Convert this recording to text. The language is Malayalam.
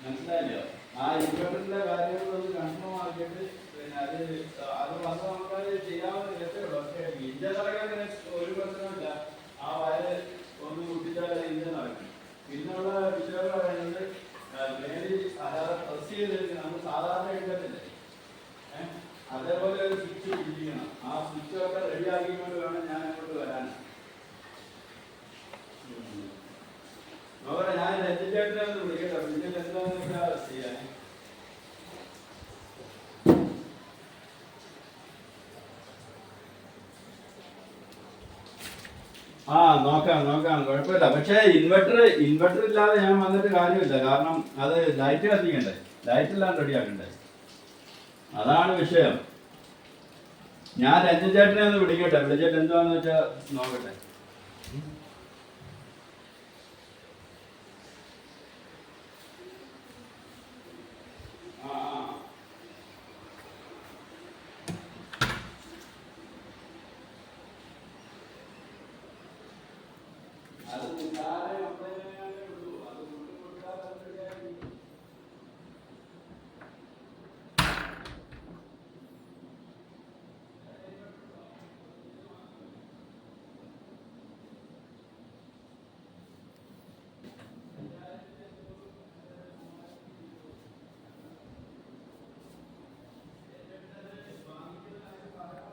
മനസ്സിലായില്ലോ? ആ ഇൻവെർട്ടറിന്റെ കാര്യങ്ങളൊന്ന് കൺഫേം ആക്കിയിട്ട് പിന്നെ അത് വന്ന് നമുക്ക് ചെയ്യാവുന്ന രസമുള്ളൂ. പക്ഷേ ഇഞ്ചൻ നടക്കാൻ ഒരു പ്രശ്നമില്ല. ആ വയറ് ഒന്ന് മുട്ടിച്ചാൽ ഇഞ്ചൻ നടക്കും. പിന്നുള്ള വിഷയം പറയുന്നത് മേലിൽ അല്ലാതെ പ്രസ് ചെയ്ത് നമ്മൾ സാധാരണ എടുക്കത്തില്ലേ, അതേപോലെ ഒരു സ്വിച്ച് പിടിപ്പിക്കണം. ആ സ്വിച്ച് ഒക്കെ റെഡി ആക്കിക്കൊണ്ട് വേണം ഞാൻ അങ്ങോട്ട് വരാൻ. നോക്കട്ടെ, ഞാൻ രഞ്ജിച്ചേട്ടനെ ഒന്ന് വിളിക്കട്ടെ. വിളിച്ചിട്ട് എന്താണെന്ന് വെച്ചാൽ ചെയ്യാൻ. ആ നോക്കാം കുഴപ്പമില്ല. പക്ഷേ ഇൻവെർട്ടർ ഇല്ലാതെ ഞാൻ വന്നിട്ട് കാര്യമില്ല. കാരണം അത് ലൈറ്റ് കത്തിക്കണ്ടേ, ലൈറ്റെല്ലാം റെഡിയാക്കണ്ടേ, അതാണ് വിഷയം. ഞാൻ രഞ്ജിച്ചേട്ടനെ ഒന്ന് വിളിക്കട്ടെ. വിളിച്ചിട്ട് എന്താണെന്ന് വെച്ചാൽ നോക്കട്ടെ.